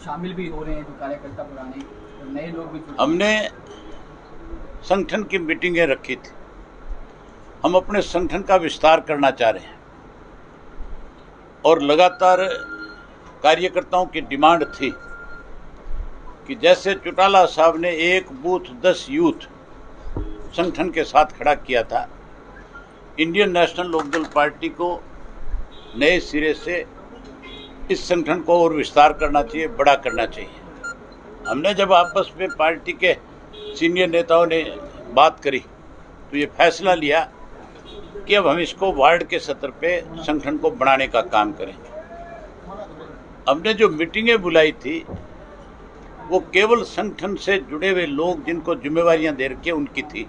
शामिल भी हो रहे हैं, जो कार्यकर्ता पुराने और नए लोग भी। हमने संगठन की मीटिंगें रखी थी। हम अपने संगठन का विस्तार करना चाह रहे हैं और लगातार कार्यकर्ताओं की डिमांड थी कि जैसे चौटाला साहब ने एक बूथ 10 यूथ संगठन के साथ खड़ा किया था, इंडियन नेशनल लोकदल पार्टी को नए सिरे से इस संगठन को और विस्तार करना चाहिए, बड़ा करना चाहिए। हमने जब आपस में पार्टी के सीनियर नेताओं ने बात करी तो ये फैसला लिया कि अब हम इसको वार्ड के स्तर पे संगठन को बढ़ाने का काम करेंगे। हमने जो मीटिंगें बुलाई थी वो केवल संगठन से जुड़े हुए लोग जिनको जिम्मेवारियां दे रखी उनकी थी।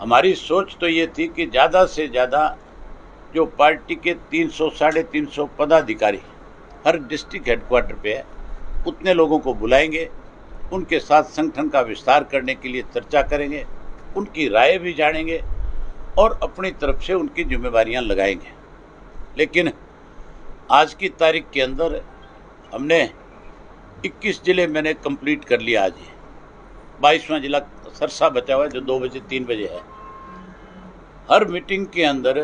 हमारी सोच तो ये थी कि ज़्यादा से ज़्यादा जो पार्टी के 300 साढ़े 300 पदाधिकारी हर डिस्ट्रिक्ट हेडक्वार्टर पे है, उतने लोगों को बुलाएंगे, उनके साथ संगठन का विस्तार करने के लिए चर्चा करेंगे, उनकी राय भी जानेंगे और अपनी तरफ से उनकी जिम्मेवारियां लगाएंगे। लेकिन आज की तारीख के अंदर हमने 21 जिले मैंने कंप्लीट कर लिया। आज ही 22वां जिला सरसा बचा हुआ है जो 2 बजे 3 बजे है। हर मीटिंग के अंदर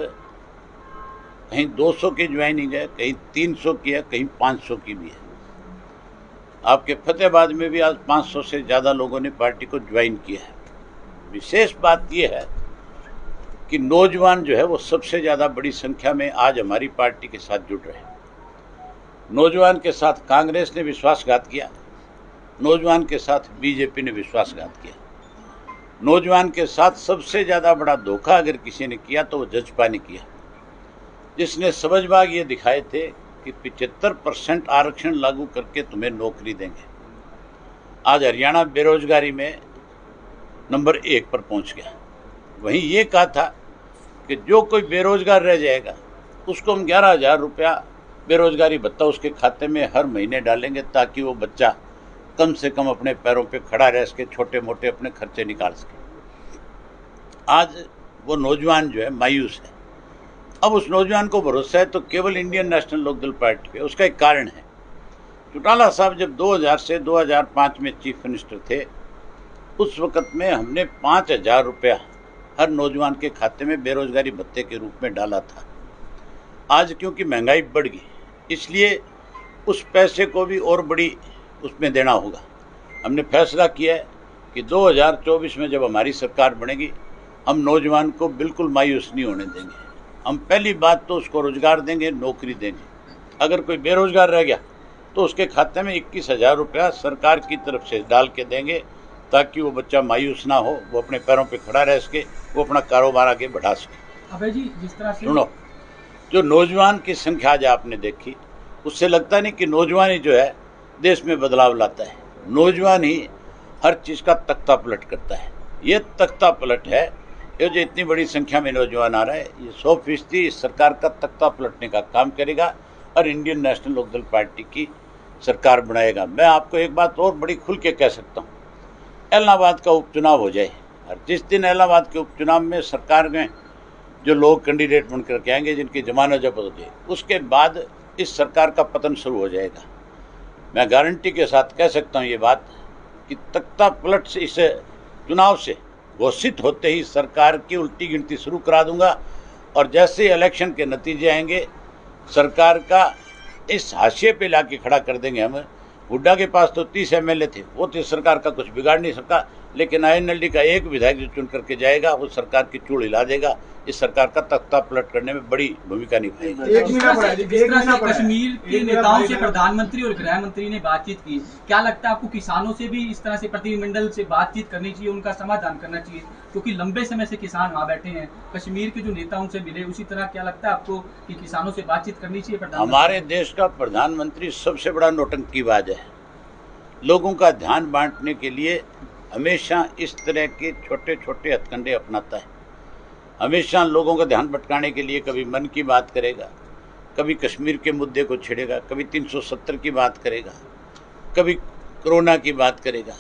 कहीं 200 की ज्वाइनिंग है, कहीं 300 की है, कहीं 500 की भी है। आपके फतेहाबाद में भी आज 500 से ज़्यादा लोगों ने पार्टी को ज्वाइन किया है। विशेष बात यह है कि नौजवान जो है वो सबसे ज़्यादा बड़ी संख्या में आज हमारी पार्टी के साथ जुड़ रहे हैं। नौजवान के साथ कांग्रेस ने विश्वासघात किया, नौजवान के साथ बीजेपी ने विश्वासघात किया। नौजवान के साथ सबसे ज़्यादा बड़ा धोखा अगर किसी ने किया तो वो जजपा ने किया, जिसने समझबाग ये दिखाए थे कि 75% आरक्षण लागू करके तुम्हें नौकरी देंगे। आज हरियाणा बेरोजगारी में नंबर 1 पर पहुंच गया। वहीं ये कहा था कि जो कोई बेरोजगार रह जाएगा उसको हम 11,000 रुपया बेरोजगारी भत्ता उसके खाते में हर महीने डालेंगे ताकि वो बच्चा कम से कम अपने पैरों पे खड़ा रह सके, छोटे मोटे अपने खर्चे निकाल सके। आज वो नौजवान जो है मायूस है। अब उस नौजवान को भरोसा है तो केवल इंडियन नेशनल लोकदल पार्टी पे। उसका एक कारण है, चौटाला साहब जब 2000 से 2005 में चीफ मिनिस्टर थे, उस वक्त में हमने 5,000 रुपया हर नौजवान के खाते में बेरोजगारी भत्ते के रूप में डाला था। आज क्योंकि महंगाई बढ़ गई, इसलिए उस पैसे को भी और बड़ी उसमें देना होगा। हमने फैसला किया है कि 2024 में जब हमारी सरकार बनेगी, हम नौजवान को बिल्कुल मायूस नहीं होने देंगे। हम पहली बात तो उसको रोजगार देंगे, नौकरी देंगे। अगर कोई बेरोजगार रह गया तो उसके खाते में 21,000 रुपया सरकार की तरफ से डाल के देंगे ताकि वो बच्चा मायूस ना हो, वो अपने पैरों पे खड़ा रह सके, वो अपना कारोबार आगे बढ़ा सके। अभय जी, जिस तरह से सुनो, जो नौजवान की संख्या आज आपने देखी, उससे लगता नहीं कि नौजवान ही जो है देश में बदलाव लाता है। नौजवान ही हर चीज़ का तख्ता पलट करता है। ये तख्ता पलट है, ये जो इतनी बड़ी संख्या में नौजवान आ रहा है, ये 100% इस सरकार का तख्ता पलटने का काम करेगा और इंडियन नेशनल लोकदल पार्टी की सरकार बनाएगा। मैं आपको एक बात और बड़ी खुल के कह सकता हूँ, इलाहाबाद का उपचुनाव हो जाए और जिस दिन इलाहाबाद के उपचुनाव में सरकार में जो लोग कैंडिडेट बन करके आएंगे, जिनकी जमानत जब्त हो जाए, उसके बाद इस सरकार का पतन शुरू हो जाएगा। मैं गारंटी के साथ कह सकता हूँ ये बात कि तख्ता पलट से इस चुनाव से घोषित होते ही सरकार की उल्टी गिनती शुरू करा दूंगा और जैसे इलेक्शन के नतीजे आएंगे, सरकार का इस हाशिए पे लाके खड़ा कर देंगे हम। हुड्डा के पास तो 30 एमएलए थे, वो तो सरकार का कुछ बिगाड़ नहीं सका, लेकिन आईएनएलडी का एक विधायक जो चुन करके जाएगा वो सरकार की चूड़ हिला देगा। इस सरकार का तख्ता पलट करने में बड़ी भूमिका निभाएगी। कश्मीर के नेताओं से प्रधानमंत्री और गृह मंत्री ने बातचीत की, क्या लगता है आपको किसानों से भी इस तरह से प्रतिनिधिमंडल से बातचीत करनी चाहिए, उनका समाधान करना चाहिए, क्योंकि लंबे समय से किसान वहाँ बैठे हैं। कश्मीर के जो नेता उनसे मिले, उसी तरह क्या लगता है आपको कि किसानों से बातचीत करनी चाहिए? हमारे देश का प्रधानमंत्री सबसे बड़ा नौटंकीबाज है। लोगों का ध्यान बांटने के लिए हमेशा इस तरह के छोटे छोटे हथकंडे अपनाता है। हमेशा लोगों का ध्यान भटकाने के लिए कभी मन की बात करेगा, कभी कश्मीर के मुद्दे को छेड़ेगा, कभी 370 की बात करेगा, कभी कोरोना की बात करेगा,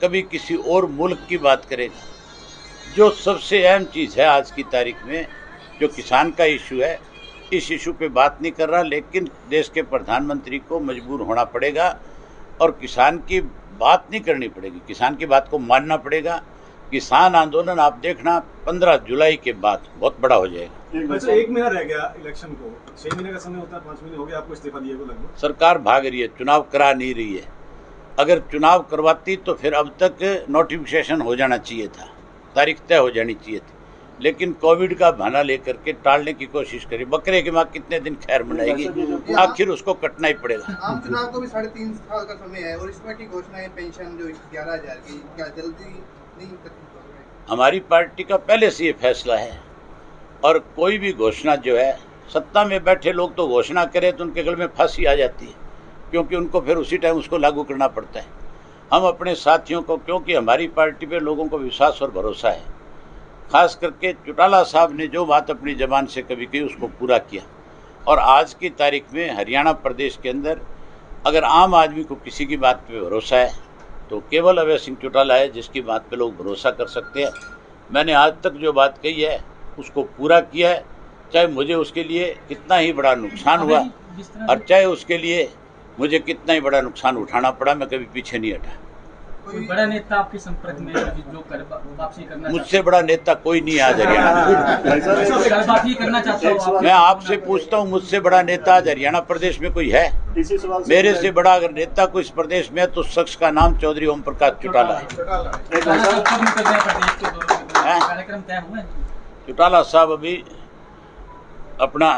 कभी किसी और मुल्क की बात करेगा। जो सबसे अहम चीज़ है आज की तारीख में, जो किसान का इशू है, इस इशू पे बात नहीं कर रहा, लेकिन देश के प्रधानमंत्री को मजबूर होना पड़ेगा और किसान की बात नहीं करनी पड़ेगी, किसान की बात को मानना पड़ेगा। किसान आंदोलन आप देखना 15 जुलाई के बाद बहुत बड़ा हो जाएगा। अच्छा, 1 महीना रह गया इलेक्शन को, 6 महीने का समय होता है, 5 महीने हो गए आपको इस्तीफा दिए को लगभग। सरकार भाग रही है, चुनाव करा नहीं रही है। अगर चुनाव करवाती तो फिर अब तक नोटिफिकेशन हो जाना चाहिए था, तारीख तय हो जानी चाहिए थी, लेकिन कोविड का बहाना लेकर के टालने की कोशिश करी। बकरे की माँ कितने दिन खैर मनाएगी, आखिर उसको कटना ही पड़ेगा। आम चुनाव को भी 3.5 साल का समय है और इसमें की घोषणा है पेंशन जो 11,000 की, क्या जल्दी नहीं करती? हमारी पार्टी का पहले से ये फैसला है, और कोई भी घोषणा जो है, सत्ता में बैठे लोग तो घोषणा करें तो उनके गले में फांसी आ जाती है, क्योंकि उनको फिर उसी टाइम उसको लागू करना पड़ता है। हम अपने साथियों को, क्योंकि हमारी पार्टी पे लोगों को विश्वास और भरोसा है, खास करके चौटाला साहब ने जो बात अपनी ज़बान से कभी कही उसको पूरा किया। और आज की तारीख में हरियाणा प्रदेश के अंदर अगर आम आदमी को किसी की बात पे भरोसा है तो केवल अभय सिंह चौटाला है जिसकी बात पे लोग भरोसा कर सकते हैं। मैंने आज तक जो बात कही है उसको पूरा किया है, चाहे मुझे उसके लिए कितना ही बड़ा नुकसान हुआ और चाहे उसके लिए मुझे कितना ही बड़ा नुकसान उठाना पड़ा, मैं कभी पीछे नहीं हटा। कोई बड़ा नेता आपके संपर्क में जो वापसी करना, मुझसे बड़ा नेता कोई नहीं आज हरियाणा। बात ही करना चाहता हूँ। मैं आपसे पूछता हूँ, मुझसे बड़ा नेता आज हरियाणा प्रदेश में कोई है? मेरे से बड़ा अगर नेता कोई इस प्रदेश में है तो उस शख्स का नाम चौधरी ओम प्रकाश चौटाला है। कार्यक्रम तय हुए? चौटाला साहब अभी अपना,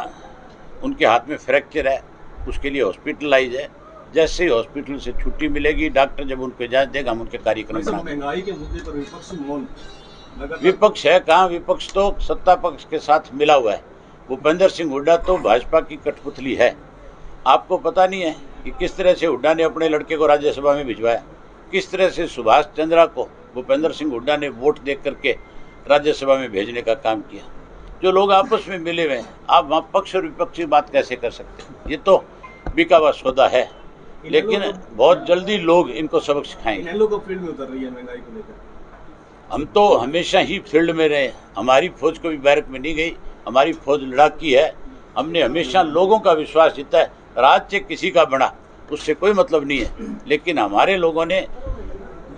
उनके हाथ में फ्रैक्चर है, उसके लिए हॉस्पिटलाइज है। जैसे ही हॉस्पिटल से छुट्टी मिलेगी, डॉक्टर जब उनको इजाजत देगा, हम उनके कार्यक्रम बनाएंगे। महंगाई के मुद्दे पर विपक्ष मौन, विपक्ष है कहाँ? विपक्ष तो सत्ता पक्ष के साथ मिला हुआ है। भूपेंद्र सिंह हुड्डा तो भाजपा की कठपुतली है। आपको पता नहीं है कि किस तरह से हुड्डा ने अपने लड़के को राज्यसभा में भिजवाया, किस तरह से सुभाष चंद्रा को भूपेंद्र सिंह हुड्डा ने वोट दे करके राज्यसभा में भेजने का काम किया। जो लोग आपस में मिले हुए हैं, आप वहाँ पक्ष और विपक्ष की बात कैसे कर सकते हैं? ये तो बिका हुआ सौदा है, लेकिन बहुत जल्दी लोग इनको सबक सिखाएंगे। इन लोगों को फील्ड में उतर रही है महंगाई को लेकर। हम तो हमेशा ही फील्ड में रहे, हमारी फौज कभी बैरक में नहीं गई, हमारी फौज लड़ाकी है। हमने हमेशा लोगों का विश्वास जीता है। राज्य किसी का बना उससे कोई मतलब नहीं है, लेकिन हमारे लोगों ने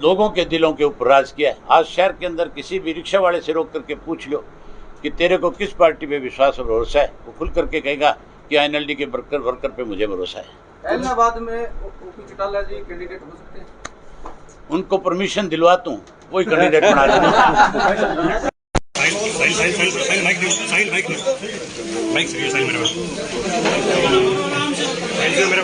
लोगों के दिलों के ऊपर राज किया है। आज शहर के अंदर किसी भी रिक्शा वाले से रोक करके पूछ लो कि तेरे को किस पार्टी पे विश्वास और भरोसा है, वो खुल करके कहेगा कि INLD के वर्कर पे मुझे भरोसा है। इलाहाबाद में ओपी चौटाला जी कैंडिडेट हो सकते हैं? उनको परमिशन दिलवाता हूँ, वही कैंडिडेट बना लेंगे। साइन मेरे